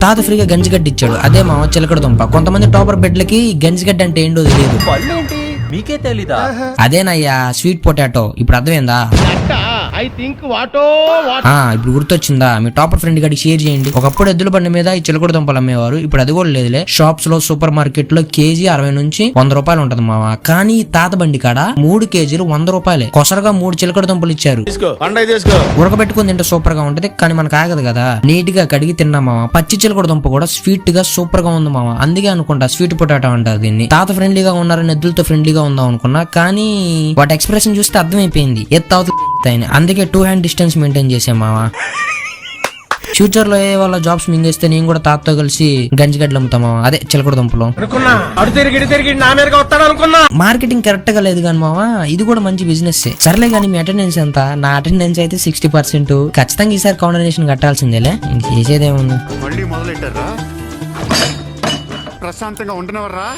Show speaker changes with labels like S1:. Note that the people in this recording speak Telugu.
S1: తాత ఫ్రీగా గంజిగడ్డ ఇచ్చాడు. అదే మామ చిలకడ దుంప. కొంతమంది టాపర్ బెడ్లకి గంజిగడ్డ అంటే ఏంటో తెలియదు.
S2: మీకే తెలీదా?
S1: అదేనయ్యా స్వీట్ పొటాటో. ఇప్పుడు అర్థమైందా? ఇప్పుడు గుర్తొచ్చిందా? మీ టాపర్ ఫ్రెండ్ గడికి షేర్ చేయండి. ఒకప్పుడు ఎద్దుల బండి మీద ఈ చిలకడ దుంపలు అమ్మేవారు. ఇప్పుడు అది కూడా లేదులే. షాప్స్ లో సూపర్ మార్కెట్ లో కేజీ 60 నుంచి 100 రూపాయలు ఉంటది మామ. కానీ తాత బండి కాడ 3 కేజీలు 100 రూపాయలే. కొసరగా 3 చిలకడ దుంపలు ఇచ్చారు. ఉడకబెట్టుకుని తింటే సూపర్ గా ఉంటది, కానీ మనకు ఆగదు కదా. నీట్ గా కడిగి తిన్నా మామ. పచ్చి చిలకడ దుంప కూడా స్వీట్ గా సూపర్ గా ఉంది మామ. అందుకే అనుకుంటా స్వీట్ పొటాటో అంటారు దీన్ని. తాత ఫ్రెండ్లీగా ఉన్నారని ఎద్దులతో ఫ్రెండ్లీగా ఉందాం అనుకున్నా, కానీ వాటి ఎక్స్ప్రెషన్ చూస్తే అర్థమైపోయింది అందుకే 2 హ్యాండ్ డిస్టెన్స్ మెయింటైన్ చేసే మావా. ఫ్యూచర్ లో ఏ వాళ్ళ జాబ్స్ మింగేస్తే నేను కూడా తాతతో కలిసి గంజిగడ్డలు అమ్ముతామా, అదే చిలకడ దుంపలు. మార్కెటింగ్ కరెక్ట్ గా లేదు కానీ మావా, ఇది కూడా మంచి బిజినెస్. సర్లే కానీ మీ అటెండెన్స్ ఎంత? నా అటెండెన్స్ అయితే 60%. ఖచ్చితంగా ఈసారి కాండోనేషన్ కట్టాల్సిందేలే, ఇంక చేసేదేముంది.
S3: మళ్ళీ మొదలెట్టారా? ప్రశాంతంగా ఉండనవర్రా.